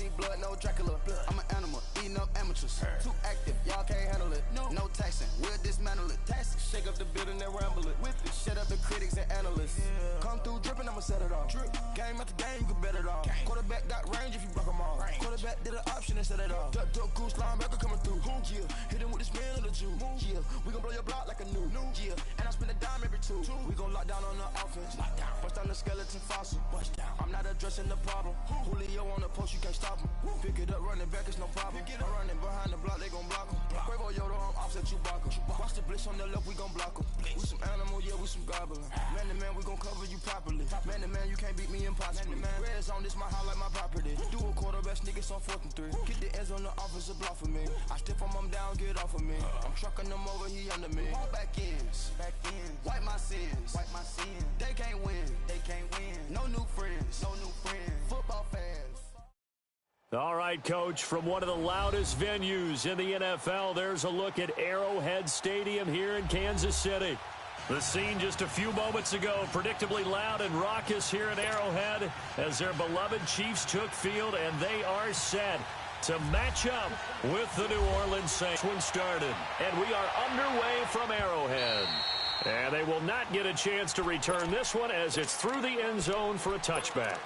see blood, no Dracula. I'm an animal, eating up amateurs. Too active, y'all can't handle it. No taxing, we'll dismantle it. Shake up the building and ramble it. Whip it, shut up the critics and analysts. Come through dripping, I'ma set it off. Game after game, you can bet it off. Quarterback got range if you block them all. Quarterback did an option and set it off. Duck, goose, linebacker coming through. Yeah, hit him with the spin of the Jew. Yeah, we gon' blow your block like a new. Yeah, and I spend a dime every two. We gon' lock down on the offense. Bust down the skeleton fossil. I'm not addressing the problem. Julio on the post, you can't stop him. Pick it up, running back, it's no problem. I'm running behind the block, they gon' block him. Quavo Yoda, I'm offset Chewbacca. Watch the blitz on the left, we gon' block him. We some animal, yeah, we some goblin. Man to man, we gon' cover you properly. Man to man, you can't beat me impossibly. Red zone, this my highlight, my property. Do a quarterback sneakers on 4th and 3. Get the ends on the offensive block for me. I stiff him, I'm down, get off of me. I'm trucking them over, he under me. Back ends, wipe my sins, They can't win, No new friends, Football fans. All right, Coach, from one of the loudest venues in the NFL, there's a look at Arrowhead Stadium here in Kansas City. The scene just a few moments ago, predictably loud and raucous here at Arrowhead as their beloved Chiefs took field, and they are set to match up with the New Orleans Saints. One started, and we are underway from Arrowhead. And they will not get a chance to return this one as it's through the end zone for a touchback.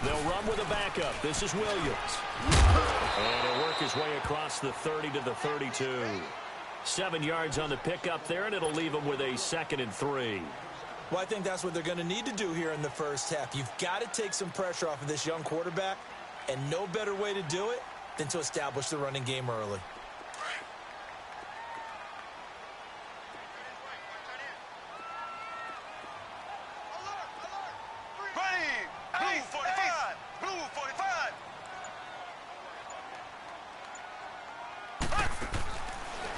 They'll run with a backup. This is Williams. And he'll work his way across the 30 to the 32. 7 yards on the pickup there, and it'll leave him with a 2nd and 3. Well, I think that's what they're going to need to do here in the first half. You've got to take some pressure off of this young quarterback, and no better way to do it than to establish the running game early.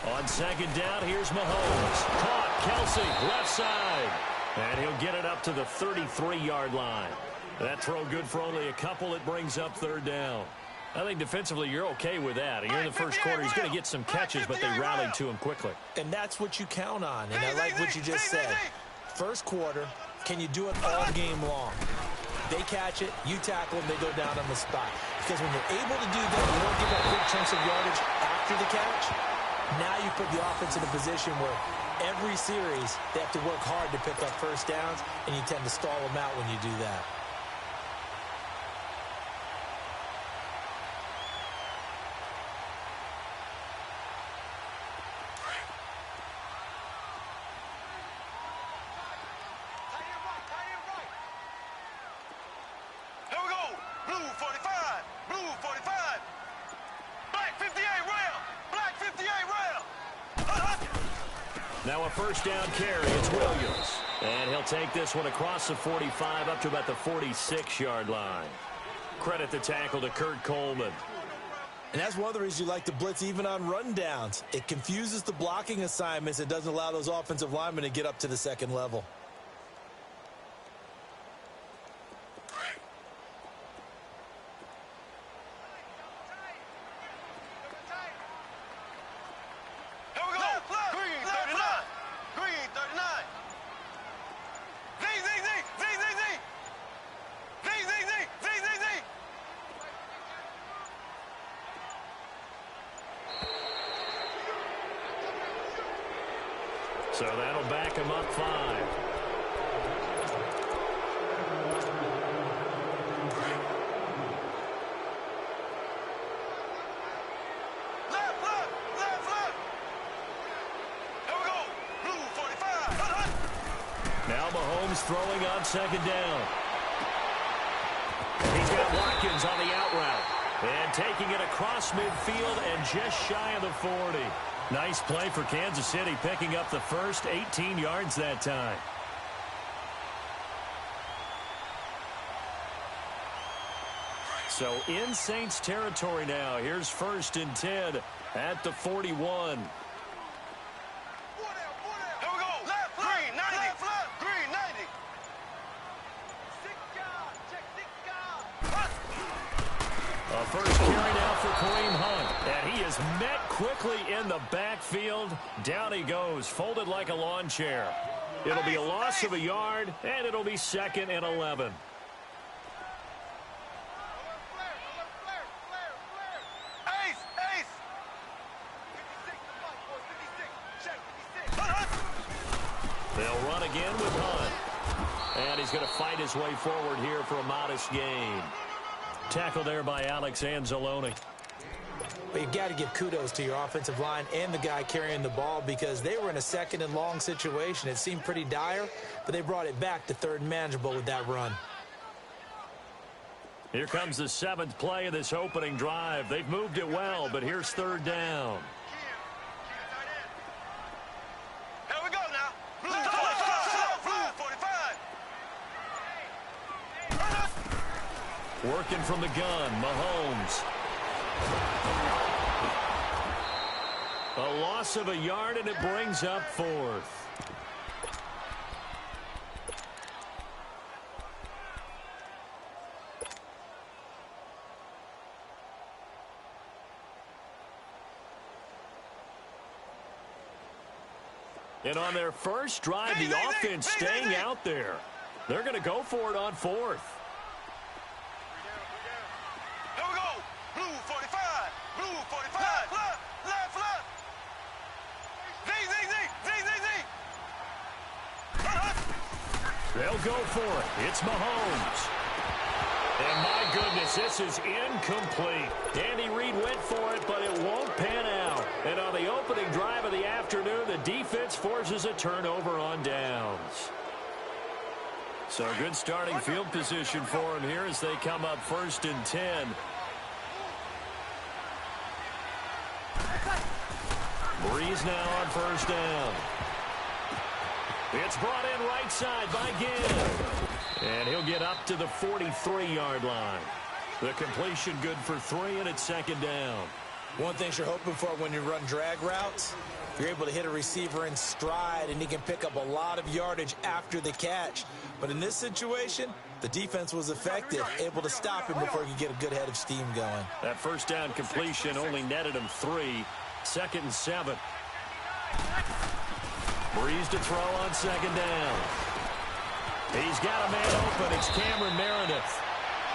On 2nd down, here's Mahomes. Caught, Kelsey, left side. And he'll get it up to the 33-yard line. That throw good for only a couple. It brings up 3rd down. I think defensively you're okay with that. Here in the first quarter, he's going to get some catches, but they rallied to him quickly. And that's what you count on. And I like what you just said. First quarter, can you do it all game long? They catch it, you tackle them, they go down on the spot. Because when you're able to do that, you don't give up big chunks of yardage after the catch. Now you put the offense in a position where every series they have to work hard to pick up first downs, and you tend to stall them out when you do that. Now a first down carry, it's Williams. And he'll take this one across the 45 up to about the 46-yard line. Credit the tackle to Kurt Coleman. And that's one of the reasons you like to blitz even on rundowns. It confuses the blocking assignments. It doesn't allow those offensive linemen to get up to the second level. So that'll back him up 5. Now Mahomes throwing on 2nd down. He's got Watkins on the out route. And taking it across midfield and just shy of the 40. Nice play for Kansas City, picking up the first 18 yards that time. So in Saints territory now. Here's 1st and 10 at the 41. A first carry now for Kareem Hunt. And he is met quickly in the backfield. Down he goes, folded like a lawn chair. It'll be a loss of a yard, and it'll be 2nd and 11. They'll run again with Hunt. And he's going to fight his way forward here for a modest gain. Tackle there by Alex Anzalone. But you've got to give kudos to your offensive line and the guy carrying the ball because they were in a 2nd and long situation. It seemed pretty dire, but they brought it back to 3rd and manageable with that run. Here comes the 7th play of this opening drive. They've moved it well, but here's 3rd down. Here we go now. Blue 45. Working from the gun, Mahomes. A loss of a yard, and it brings up 4th. And on their first drive, the offense staying out there. They're going to go for it on 4th. Here we go. Blue 45. Blue 45. Left. They'll go for it. It's Mahomes. And my goodness, this is incomplete. Andy Reid went for it, but it won't pan out. And on the opening drive of the afternoon, the defense forces a turnover on downs. So good starting field position for him here as they come up 1st and 10. Breeze now on 1st down. It's brought in right side by Gibb. And he'll get up to the 43-yard line. The completion good for 3, and it's 2nd down. One thing you're hoping for when you run drag routes, you're able to hit a receiver in stride, and he can pick up a lot of yardage after the catch. But in this situation, the defense was effective, able to stop him before he could get a good head of steam going. That 1st down completion only netted him 3. 2nd and 7. Breeze to throw on 2nd down. He's got a man open. It's Cameron Meredith.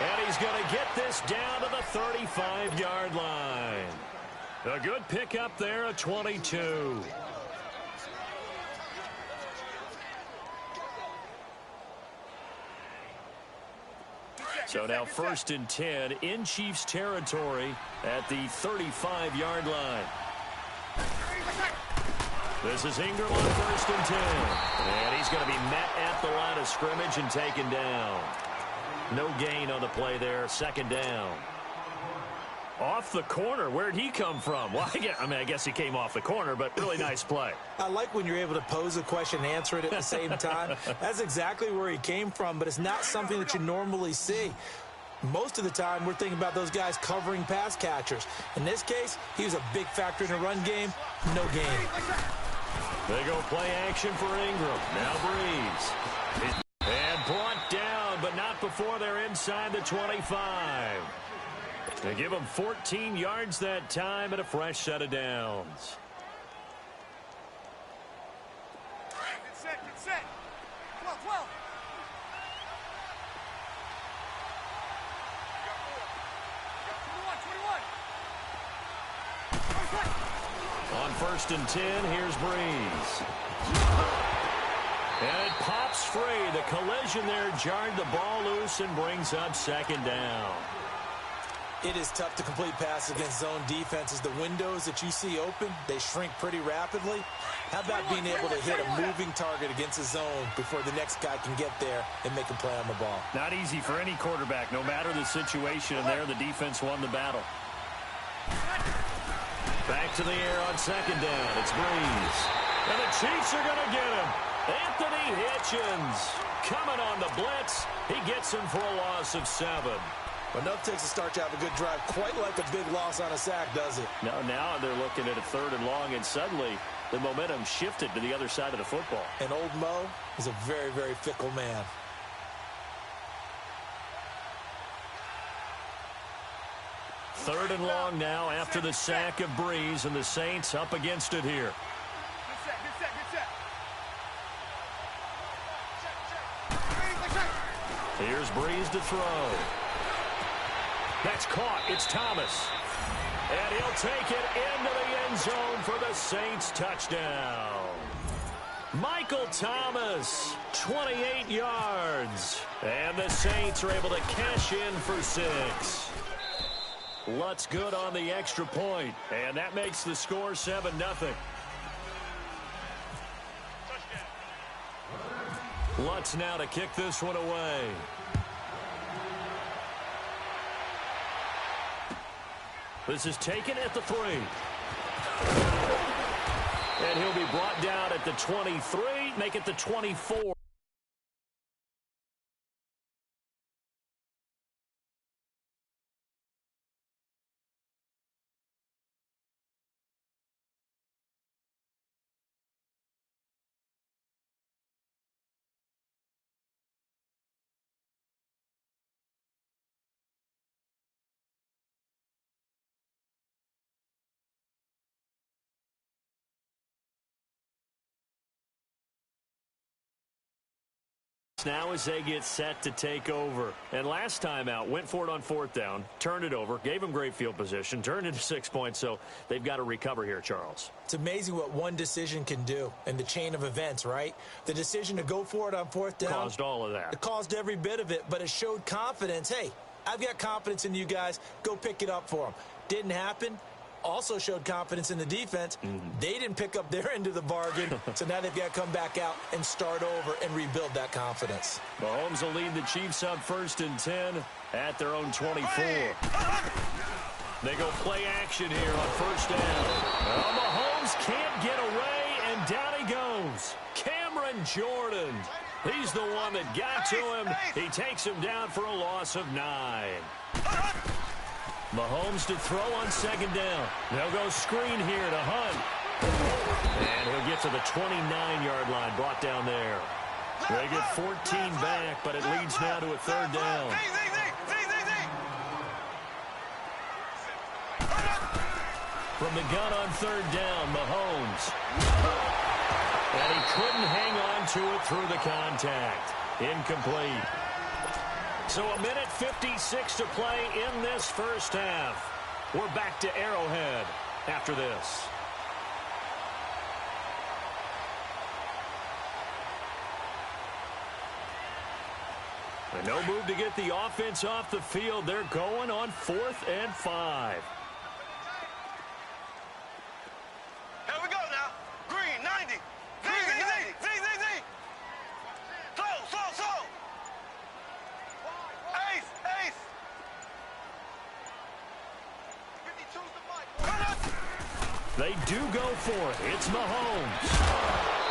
And he's going to get this down to the 35-yard line. A good pickup there at 22. So now 1st and 10 in Chiefs territory at the 35-yard line. This is Ingram on 1st and 10. And he's going to be met at the line of scrimmage and taken down. No gain on the play there. 2nd down. Off the corner. Where'd he come from? Well, I guess he came off the corner, but really nice play. I like when you're able to pose a question and answer it at the same time. That's exactly where he came from, but it's not something that you normally see. Most of the time, we're thinking about those guys covering pass catchers. In this case, he was a big factor in the run game. No gain. They go play action for Ingram. Now Breeze. And brought down, but not before they're inside the 25. They give him 14 yards that time and a fresh set of downs. Get set. 12. On 1st and 10, here's Breeze. And it pops free. The collision there jarred the ball loose and brings up 2nd down. It is tough to complete passes against zone defenses. The windows that you see open, they shrink pretty rapidly. How about being able to hit a moving target against a zone before the next guy can get there and make a play on the ball? Not easy for any quarterback, no matter the situation. And there, the defense won the battle. Back to the air on 2nd down. It's Breeze. And the Chiefs are going to get him. Anthony Hitchens coming on the blitz. He gets him for a loss of 7. Enough takes a start to have a good drive. Quite like a big loss on a sack, does it? No, now they're looking at a 3rd and long, and suddenly the momentum shifted to the other side of the football. And old Mo is a very, very fickle man. Third and long now after the sack of Breeze, and the Saints up against it here. Here's Breeze to throw. That's caught. It's Thomas. And he'll take it into the end zone for the Saints touchdown. Michael Thomas, 28 yards. And the Saints are able to cash in for 6. Lutz good on the extra point, and that makes the score 7-0. Lutz now to kick this one away. This is taken at the 3. And he'll be brought down at the 23, make it the 24. Now as they get set to take over. And last time out, went for it on 4th down, turned it over, gave them great field position, turned it to 6 points, so they've got to recover here, Charles. It's amazing what one decision can do in the chain of events, right? The decision to go for it on 4th down. Caused all of that. It caused every bit of it, but it showed confidence. Hey, I've got confidence in you guys. Go pick it up for them. Didn't happen. Also showed confidence in the defense. They didn't pick up their end of the bargain, so now they've got to come back out and start over and rebuild that confidence. Mahomes will lead the Chiefs up 1st and 10 at their own 24. They go play action here on 1st down. Well, Mahomes can't get away, and down he goes. Cameron Jordan. He's the one that got to him. He takes him down for a loss of 9. Mahomes to throw on 2nd down. They'll go screen here to Hunt. And he'll get to the 29-yard line, brought down there. They get 14 back, but it leads now to a 3rd down. From the gun on 3rd down, Mahomes. And he couldn't hang on to it through the contact. Incomplete. So a minute 56 to play in this 1st half. We're back to Arrowhead after this. And no move to get the offense off the field. They're going on 4th and 5. Here we go now. Green, 90. Green, 90. Z. Slow. Ace. 52's the mic. They do go for it. It's Mahomes.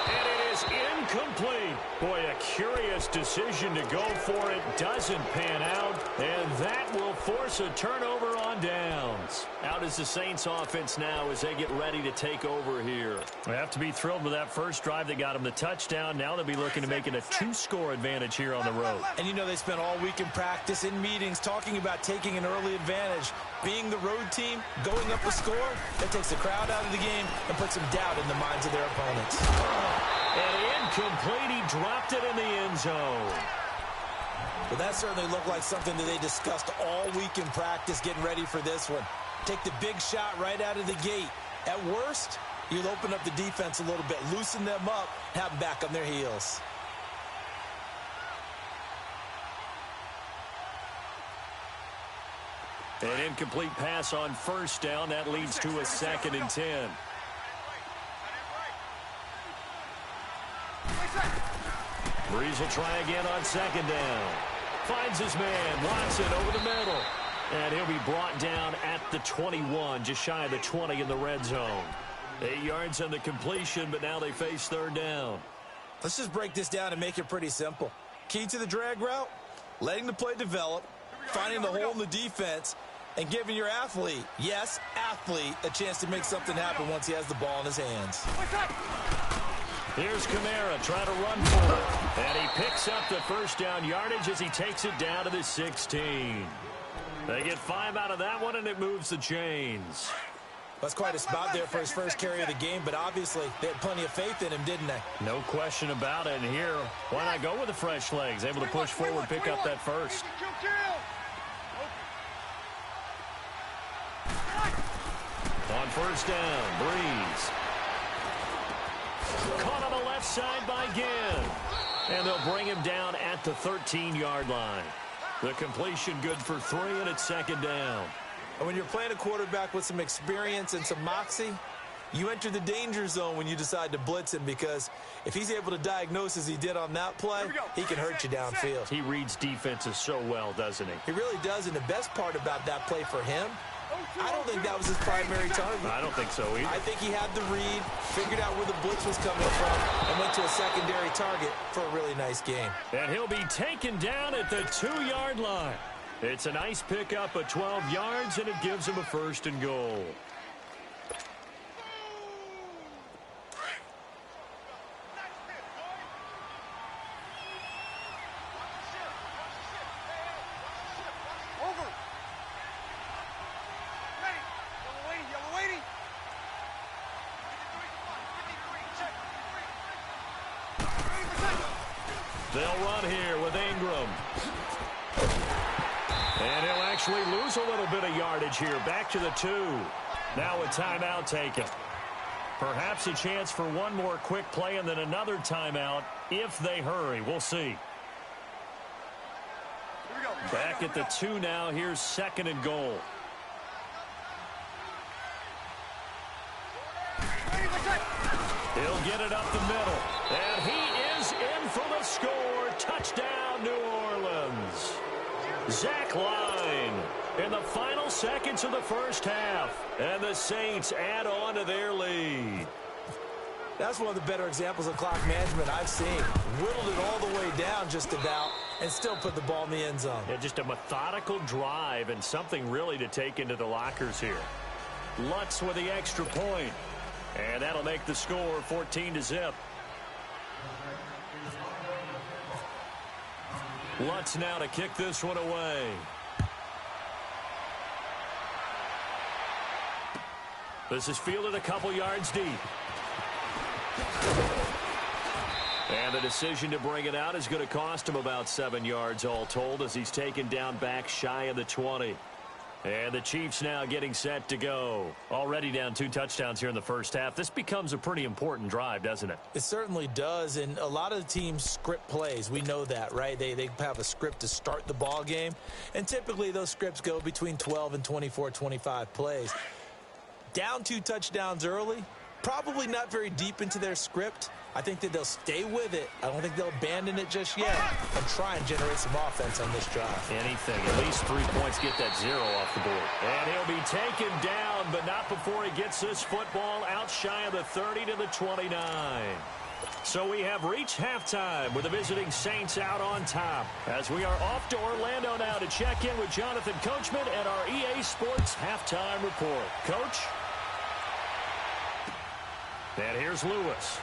And it is incomplete. Boy, a curious decision to go for it. Doesn't pan out. And that will force a turnover on downs. Out is the Saints offense now as they get ready to take over here. They have to be thrilled with that first drive that got them the touchdown. Now they'll be looking to make it a 2-score advantage here on the road. And you know they spent all week in practice, in meetings, talking about taking an early advantage. Being the road team, going up a score, that takes the crowd out of the game and puts some doubt in the minds of their opponents. And incomplete. He dropped it in the end zone. But that certainly looked like something that they discussed all week in practice getting ready for this one. Take the big shot right out of the gate. At worst, you'll open up the defense a little bit, loosen them up, have them back on their heels. An incomplete pass on 1st down. That leads to a 2nd and 10. Breeze will try again on 2nd down. Finds his man. Watson over the middle. And he'll be brought down at the 21, just shy of the 20 in the red zone. 8 yards on the completion, but now they face 3rd down. Let's just break this down and make it pretty simple. Key to the drag route, letting the play develop, finding the hole in the defense and giving your athlete, yes, athlete, a chance to make something happen once he has the ball in his hands. Here's Kamara trying to run for it. And he picks up the first down yardage as he takes it down to the 16. They get 5 out of that one, and it moves the chains. That's quite a spot there for his first carry of the game, but obviously they had plenty of faith in him, didn't they? No question about it. And here, why not go with the fresh legs? Able to push forward, pick up that first. On first down, Breeze. Caught on the left side by Ginn. And they'll bring him down at the 13-yard line. The completion good for 3, and it's second down. And when you're playing a quarterback with some experience and some moxie, you enter the danger zone when you decide to blitz him, because if he's able to diagnose as he did on that play, he can hurt you downfield. He reads defenses so well, doesn't he? He really does, and the best part about that play for him, I don't think that was his primary target. I don't think so either. I think he had the read, figured out where the blitz was coming from, and went to a secondary target for a really nice game. And he'll be taken down at the 2-yard line. It's a nice pickup of 12 yards, and it gives him a first and goal. They'll run here with Ingram. And he'll actually lose a little bit of yardage here. Back to the 2. Now a timeout taken. Perhaps a chance for one more quick play and then another timeout if they hurry. We'll see. Back at the 2 now. Here's second and goal. He'll get it up the middle. And he is in for the score. Touchdown, New Orleans. Zach Line in the final seconds of the first half. And the Saints add on to their lead. That's one of the better examples of clock management I've seen. Whittled it all the way down just about and still put the ball in the end zone. Yeah, just a methodical drive and something really to take into the lockers here. Lutz with the extra point. And that'll make the score 14-0. Lutz now to kick this one away. This is fielded a couple yards deep. And the decision to bring it out is going to cost him about 7 yards all told as he's taken down back shy of the 20. And the Chiefs now getting set to go. Already down 2 touchdowns here in the first half. This becomes a pretty important drive, doesn't it? It certainly does, and a lot of the teams script plays. We know that, right? They have a script to start the ball game, and typically those scripts go between 12 and 24, 25 plays. Down 2 touchdowns early, probably not very deep into their script. I think that they'll stay with it. I don't think they'll abandon it just yet and try and generate some offense on this drive. Anything. At least 3 points, get that 0 off the board. And he'll be taken down, but not before he gets this football out shy of the 30 to the 29. So we have reached halftime with the visiting Saints out on top. As we are off to Orlando now to check in with Jonathan Coachman and our EA Sports Halftime Report. Coach? And here's Lewis.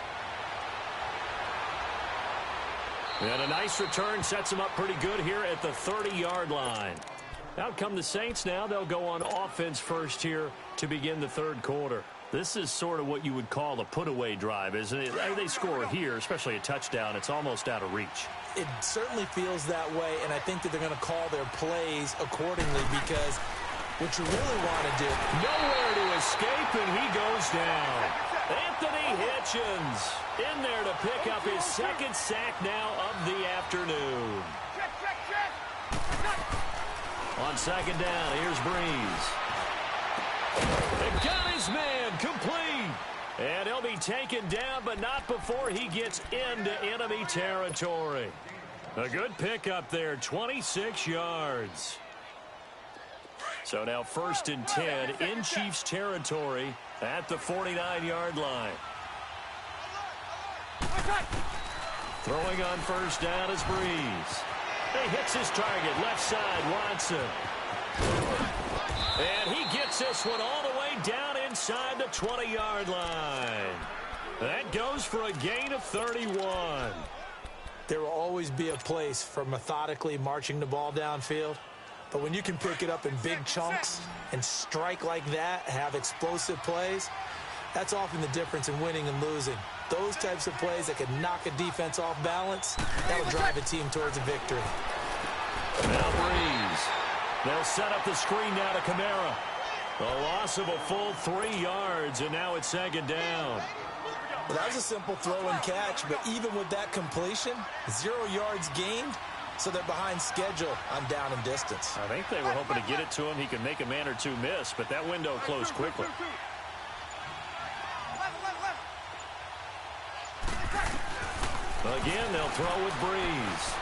And a nice return sets him up pretty good here at the 30-yard line. Out come the Saints now. They'll go on offense first here to begin the third quarter. This is sort of what you would call a put-away drive, isn't it? They score here, especially a touchdown. It's almost out of reach. It certainly feels that way, and I think that they're going to call their plays accordingly because what you really want to do. Nowhere to escape, and he goes down. Anthony Hitchens in there to pick up his second sack now of the afternoon. On second down, here's Breeze. They got his man complete. And he'll be taken down, but not before he gets into enemy territory. A good pickup there, 26 yards. So now 1st and 10 in Chiefs territory at the 49-yard line. Throwing on first down is Breeze. He hits his target, left side, Watson. And he gets this one all the way down inside the 20-yard line. That goes for a gain of 31. There will always be a place for methodically marching the ball downfield. But when you can pick it up in big chunks and strike like that, have explosive plays, that's often the difference in winning and losing. Those types of plays that can knock a defense off balance, that'll drive a team towards a victory. Now Breeze. They'll set up the screen now to Kamara. A loss of a full 3 yards, and now it's second down. Well, that was a simple throw and catch, but even with that completion, 0 yards gained, so they're behind schedule on down and distance. I think they were hoping to get it to him. He could make a man or two miss, but that window closed quickly. Again, they'll throw with Breeze.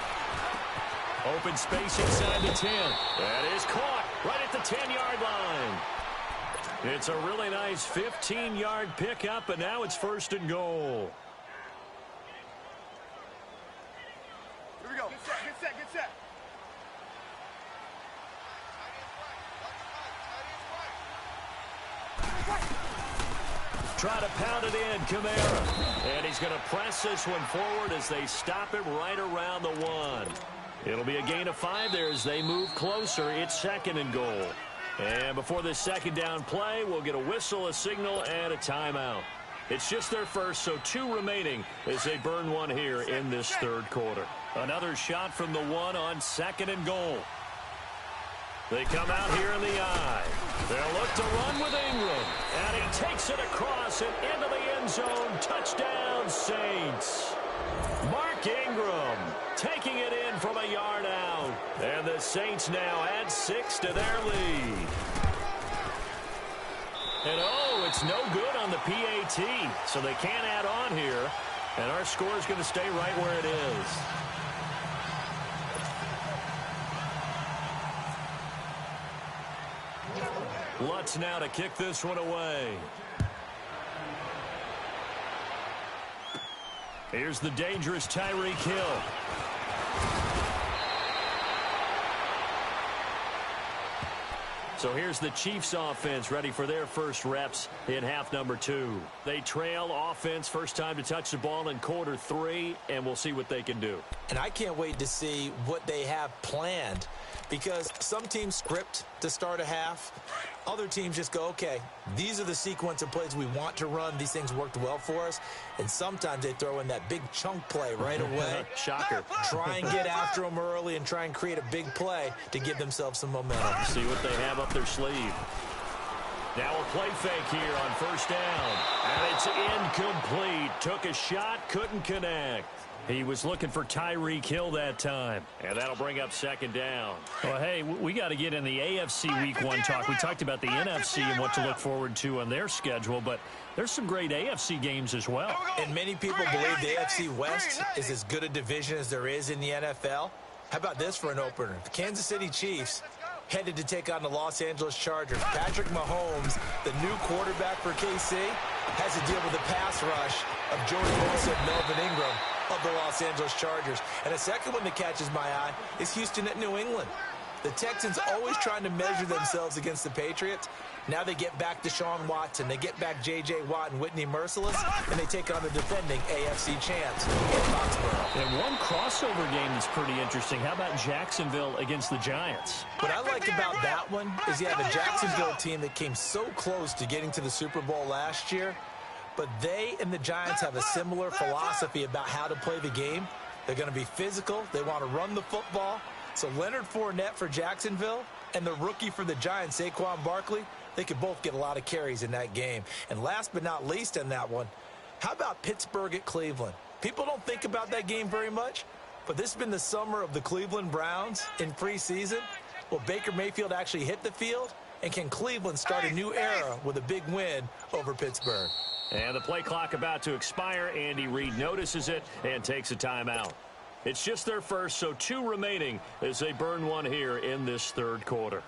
Open space inside the 10. That is caught right at the 10-yard line. It's a really nice 15-yard pickup, and now it's first and goal. Here we go. Get set, get set. Try to pound it in, Kamara. And he's going to press this one forward as they stop him right around the 1. It'll be a gain of 5 there as they move closer. It's second and goal. And before this second down play, we'll get a whistle, a signal, and a timeout. It's just their first, so 2 remaining as they burn one here in this third quarter. Another shot from the 1 on second and goal. They come out here in the eye. They'll look to run with Ingram. And he takes it across and into the end zone. Touchdown, Saints. Mark Ingram taking it in from a yard out. And the Saints now add 6 to their lead. And oh, it's no good on the PAT. So they can't add on here. And our score is going to stay right where it is. Lutz now to kick this one away. Here's the dangerous Tyreek Hill. So here's the Chiefs offense ready for their first reps in half number 2. They trail offense first time to touch the ball in quarter 3, and we'll see what they can do. And I can't wait to see what they have planned, because some teams script to start a half. Other teams just go, okay, these are the sequence of plays we want to run. These things worked well for us. And sometimes they throw in that big chunk play right away. Shocker. Try and get after them early and try and create a big play to give themselves some momentum. See what they have up their sleeve. Now a play fake here on first down. And it's incomplete. Took a shot, couldn't connect. He was looking for Tyreek Hill that time. And that'll bring up second down. Well, hey, we got to get in the AFC Week 1 talk. We talked about the NFC and what to look forward to on their schedule, but there's some great AFC games as well. And many people believe the AFC West is as good a division as there is in the NFL. How about this for an opener? The Kansas City Chiefs headed to take on the Los Angeles Chargers. Patrick Mahomes, the new quarterback for KC, has to deal with the pass rush of Jordan Wilson, Melvin Ingram of the Los Angeles Chargers. And a second one that catches my eye is Houston at New England. The Texans always trying to measure themselves against the Patriots. Now they get back Deshaun Watson. They get back J.J. Watt and Whitney Merciless, and they take on the defending AFC champs in Foxborough. And one crossover game that's pretty interesting. How about Jacksonville against the Giants? What I like about that one is you have a Jacksonville team that came so close to getting to the Super Bowl last year, but they and the Giants have a similar philosophy about how to play the game. They're going to be physical. They want to run the football. So Leonard Fournette for Jacksonville and the rookie for the Giants, Saquon Barkley, they could both get a lot of carries in that game. And last but not least in that one, how about Pittsburgh at Cleveland? People don't think about that game very much, but this has been the summer of the Cleveland Browns in preseason. Will Baker Mayfield actually hit the field? And can Cleveland start a new era with a big win over Pittsburgh? And the play clock about to expire. Andy Reid notices it and takes a timeout. It's just their first, so 2 remaining as they burn one here in this third quarter.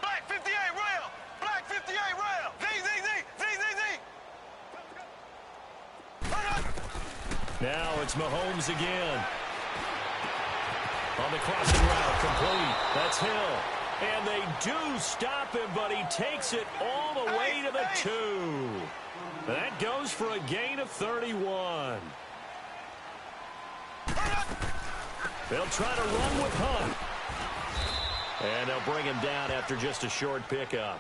Black 58 rail! Black 58 rail! Z! Now it's Mahomes again. On the crossing route, complete. That's Hill. And they do stop him, but he takes it all the way to the 2. That goes for a gain of 31. They'll try to run with Hunt. And they'll bring him down after just a short pickup.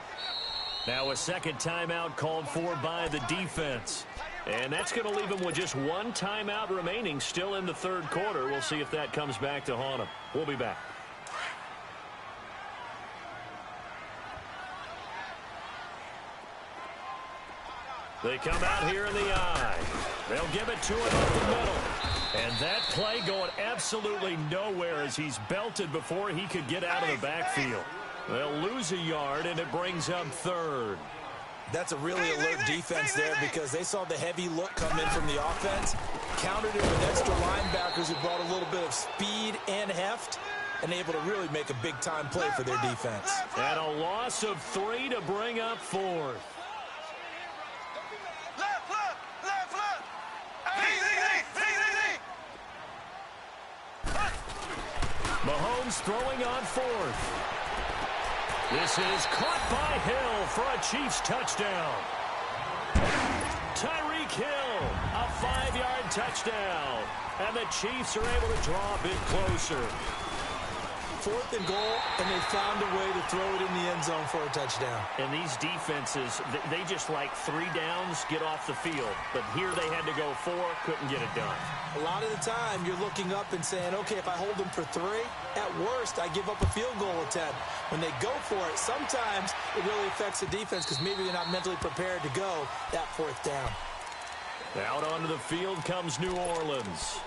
Now a second timeout called for by the defense. And that's going to leave him with just one timeout remaining still in the third quarter. We'll see if that comes back to haunt him. We'll be back. They come out here in the eye. They'll give it to him up the middle. And that play going absolutely nowhere as he's belted before he could get out of the backfield. They'll lose a yard, and it brings up third. That's a really alert defense there because they saw the heavy look come in from the offense, countered it with extra linebackers who brought a little bit of speed and heft, and able to really make a big-time play for their defense. And a loss of 3 to bring up fourth. Mahomes throwing on fourth. This is caught by Hill for a Chiefs touchdown. Tyreek Hill, a 5-yard touchdown. And the Chiefs are able to draw a bit closer. 4th and goal, and they found a way to throw it in the end zone for a touchdown. And these defenses, they just like 3 downs, get off the field. But here they had to go 4, couldn't get it done. A lot of the time, you're looking up and saying, okay, if I hold them for 3, at worst, I give up a field goal attempt. When they go for it, sometimes it really affects the defense because maybe they're not mentally prepared to go that 4th down. Out onto the field comes New Orleans.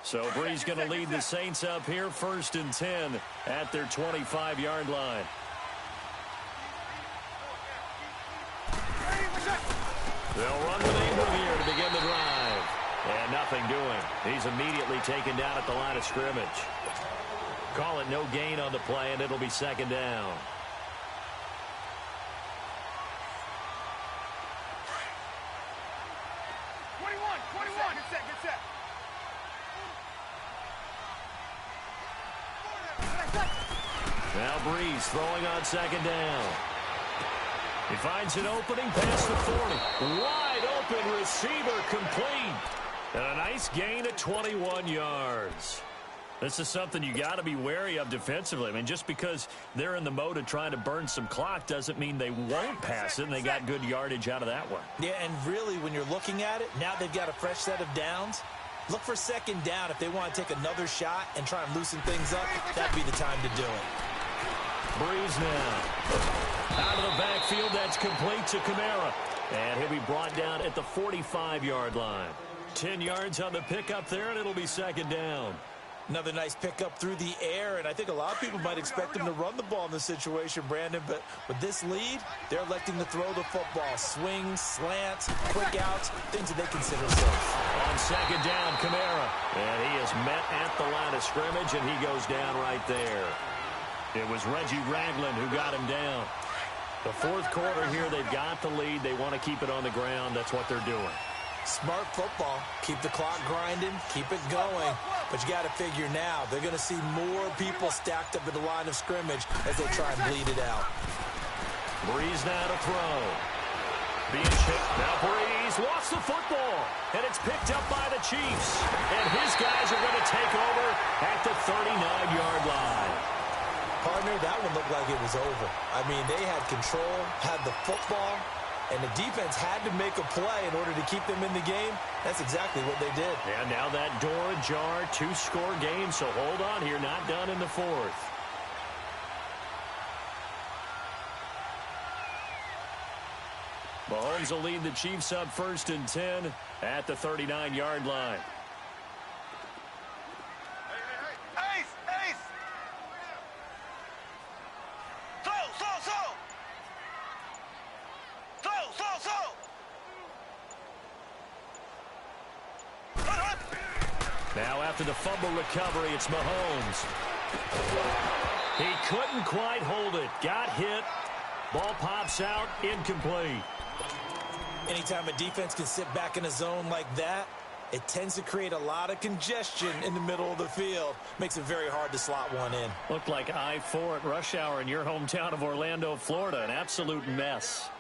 So Bree's going to lead the Saints up here, 1st and 10 at their 25-yard line. They'll run with Ingram here to begin the drive. And nothing doing. He's immediately taken down at the line of scrimmage. Call it no gain on the play, and it'll be 2nd down. Now Breeze throwing on 2nd down. He finds an opening past the 40. Wide open receiver complete. And a nice gain of 21 yards. This is something you got to be wary of defensively. I mean, just because they're in the mode of trying to burn some clock doesn't mean they won't pass it, and they got good yardage out of that one. Yeah, and really, when you're looking at it, now they've got a fresh set of downs. Look for 2nd down if they want to take another shot and try and loosen things up. That'd be the time to do it. Breeze now. Out of the backfield, that's complete to Kamara. And he'll be brought down at the 45-yard line. 10 yards on the pickup there, and it'll be 2nd down. Another nice pickup through the air, and I think a lot of people might expect him to run the ball in this situation, Brandon, but with this lead, they're electing to throw the football. Swings, slants, quick outs, things that they consider safe. On 2nd down, Kamara. And he is met at the line of scrimmage, and he goes down right there. It was Reggie Ragland who got him down. The 4th quarter here, they've got the lead. They want to keep it on the ground. That's what they're doing. Smart football. Keep the clock grinding. Keep it going. But you got to figure now, they're going to see more people stacked up at the line of scrimmage as they try and bleed it out. Breeze now to throw. Being chipped. Now Breeze lost the football. And it's picked up by the Chiefs. And his guys are going to take over at the 39-yard line. Partner, that one looked like it was over. I mean, they had control, had the football, and the defense had to make a play in order to keep them in the game. That's exactly what they did. And now that door ajar, 2-score game, so hold on here, not done in the 4th. Mahomes will lead the Chiefs up 1st and 10 at the 39-yard line. Now after the fumble recovery, it's Mahomes. He couldn't quite hold it. Got hit. Ball pops out. Incomplete. Anytime a defense can sit back in a zone like that, it tends to create a lot of congestion in the middle of the field. Makes it very hard to slot one in. Looked like I-4 at rush hour in your hometown of Orlando, Florida. An absolute mess.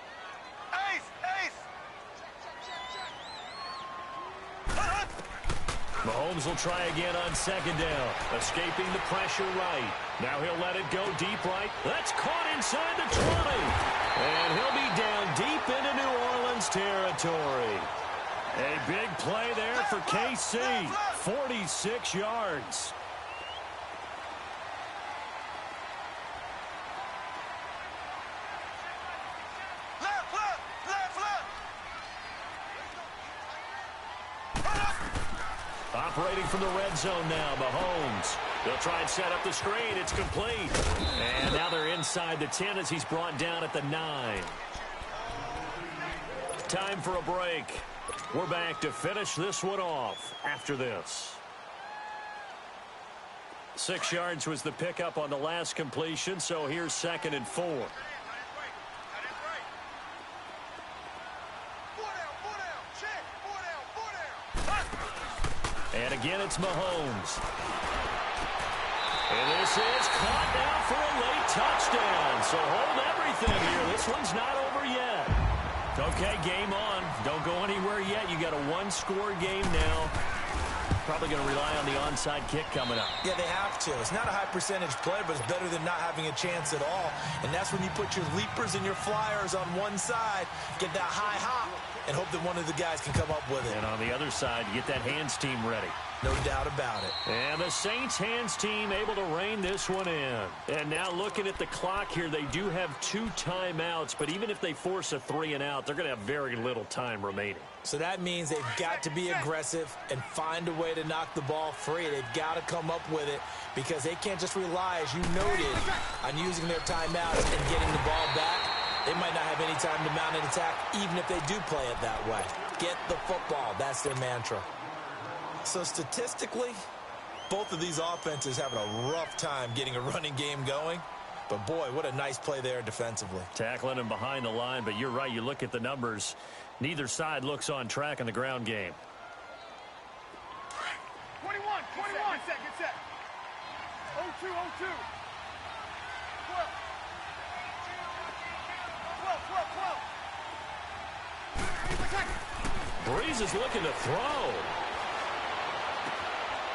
Mahomes will try again on second down. Escaping the pressure right. Now he'll let it go deep right. That's caught inside the 20. And he'll be down deep into New Orleans territory. A big play there for KC. 46 yards. Operating from the red zone now, Mahomes. They'll try and set up the screen. It's complete. And now they're inside the 10 as he's brought down at the 9. Time for a break. We're back to finish this one off after this. 6 yards was the pickup on the last completion, so here's 2nd and 4. And again, it's Mahomes. And this is caught now for a late touchdown. So hold everything here. This one's not over yet. Okay, game on. Don't go anywhere yet. You got a one-score game now. Probably going to rely on the onside kick coming up. Yeah, they have to. It's not a high-percentage play, but it's better than not having a chance at all. And that's when you put your leapers and your flyers on one side, get that high hop, and hope that one of the guys can come up with it. And on the other side, you get that hands team ready. No doubt about it. And the Saints hands team able to rein this one in. And now looking at the clock here, they do have 2 timeouts, but even if they force a 3-and-out, they're going to have very little time remaining. So that means they've got to be aggressive and find a way to knock the ball free. They've got to come up with it because they can't just rely, as you noted, on using their timeouts and getting the ball back. They might not have any time to mount an attack, even if they do play it that way. Get the football. That's their mantra. So statistically, both of these offenses having a rough time getting a running game going. But, boy, what a nice play there defensively. Tackling him behind the line, but you're right. You look at the numbers. Neither side looks on track in the ground game. 21. Get set. 0-2. 12. Breeze is looking to throw.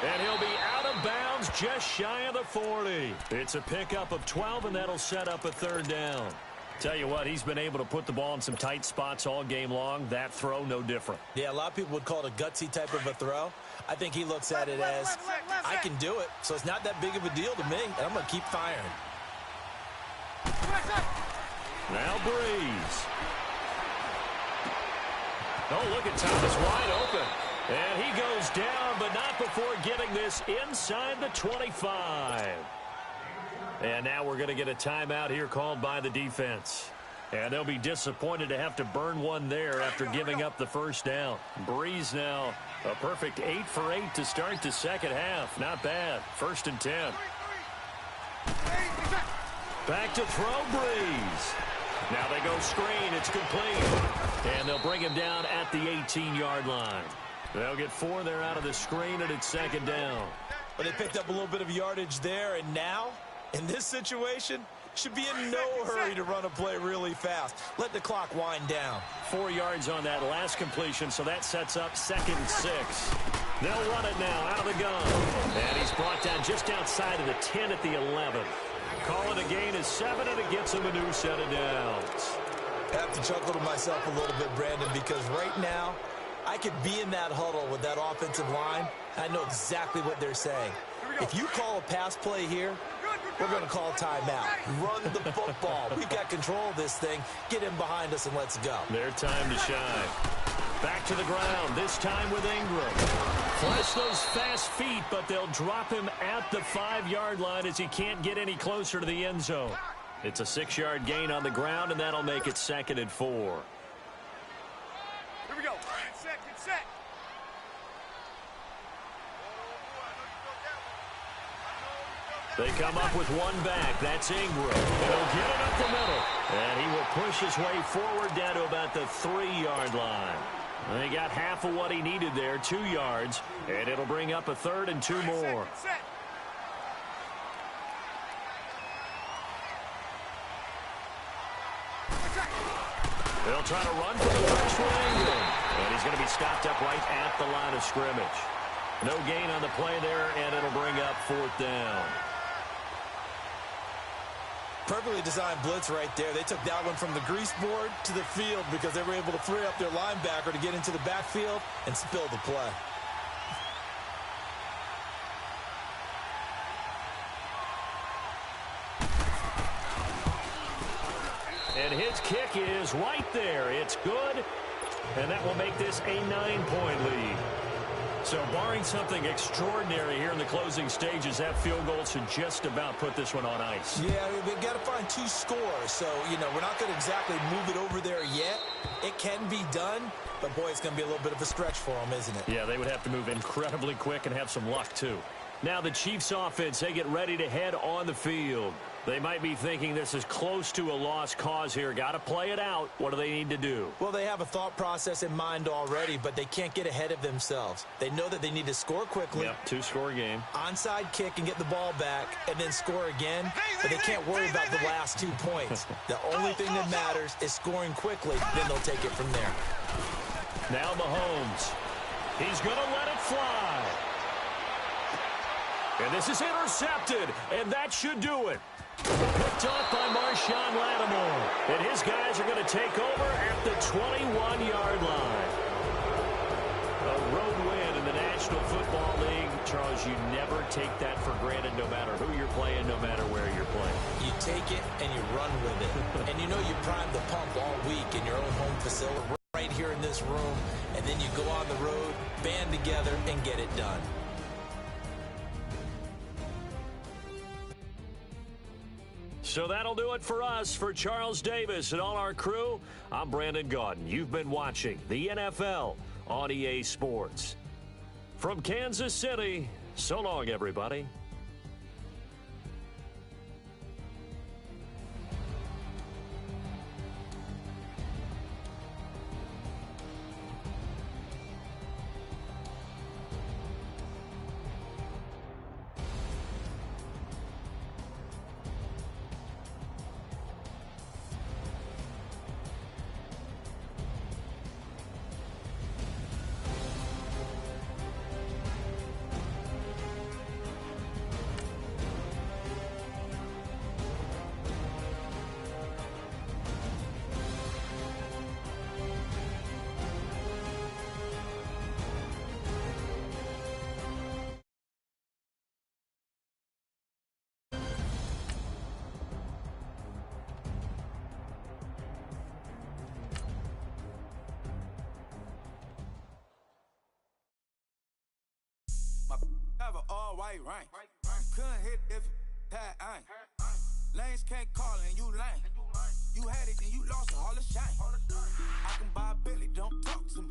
And he'll be out of bounds just shy of the 40. It's a pickup of 12, and that'll set up a 3rd down. Tell you what, he's been able to put the ball in some tight spots all game long. That throw, no different. Yeah, a lot of people would call it a gutsy type of a throw. I think he looks at it as, I can do it, so it's not that big of a deal to me, and I'm going to keep firing. Now Breeze. Oh, look at Thomas wide open. And he goes down, but not before getting this inside the 25. And now we're going to get a timeout here called by the defense. And they'll be disappointed to have to burn one there after giving up the 1st down. Breeze now a perfect 8 for 8 to start the 2nd half. Not bad. 1st and 10. Back to throw Breeze. Now they go screen. It's complete. And they'll bring him down at the 18-yard line. They'll get 4 there out of the screen, and it's 2nd down. But they picked up a little bit of yardage there, and now, in this situation, should be in no hurry to run a play really fast. Let the clock wind down. 4 yards on that last completion, so that sets up 2nd and 6. They'll run it now out of the gun. And he's brought down just outside of the 10 at the 11. Call it a gain of 7, and it gets him a new set of downs. I have to chuckle to myself a little bit, Brandon, because right now, I could be in that huddle with that offensive line. I know exactly what they're saying. If you call a pass play here, we're going to call timeout. Run the football. We've got control of this thing. Get him behind us and let's go. Their time to shine. Back to the ground, this time with Ingram. Flash those fast feet, but they'll drop him at the 5-yard line as he can't get any closer to the end zone. It's a 6-yard gain on the ground, and that'll make it 2nd and 4. Here we go. Get set. They come up with one back. That's Ingram. And he'll get it up the middle. And he will push his way forward down to about the 3-yard line. And they got half of what he needed there, 2 yards. And it'll bring up a 3rd and 2 more. They'll try to run for the first one, Ingram. And he's going to be stopped up right at the line of scrimmage. No gain on the play there, and it'll bring up 4th down. Perfectly designed blitz right there. They took that one from the grease board to the field because they were able to free up their linebacker to get into the backfield and spill the play. And his kick is right there. It's good, and that will make this a 9-point lead. So barring something extraordinary here in the closing stages, that field goal should just about put this one on ice. Yeah, we've got to find 2 scores. So, you know, we're not going to exactly move it over there yet. It can be done, but, boy, it's going to be a little bit of a stretch for them, isn't it? Yeah, they would have to move incredibly quick and have some luck, too. Now the Chiefs offense, they get ready to head on the field. They might be thinking this is close to a lost cause here. Got to play it out. What do they need to do? Well, they have a thought process in mind already, but they can't get ahead of themselves. They know that they need to score quickly. Yep, 2-score game. Onside kick and get the ball back and then score again, but they can't worry about the last 2 points. The only thing that matters is scoring quickly, then they'll take it from there. Now Mahomes. He's going to let it fly. And this is intercepted, and that should do it. Picked off by Marshawn Lattimore. And his guys are going to take over at the 21-yard line. A road win in the National Football League. Charles, you never take that for granted no matter who you're playing, no matter where you're playing. You take it and you run with it. And you know you prime the pump all week in your own home facility right here in this room. And then you go on the road, band together, and get it done. So that'll do it for us. For Charles Davis and all our crew, I'm Brandon Gaudin. You've been watching the NFL on EA Sports. From Kansas City, so long, everybody. Have an all-white rank. Couldn't hit if it had ain't. Lanes can't call and you lame. You had it and you lost all the shine. I can buy a Billy, don't talk to me.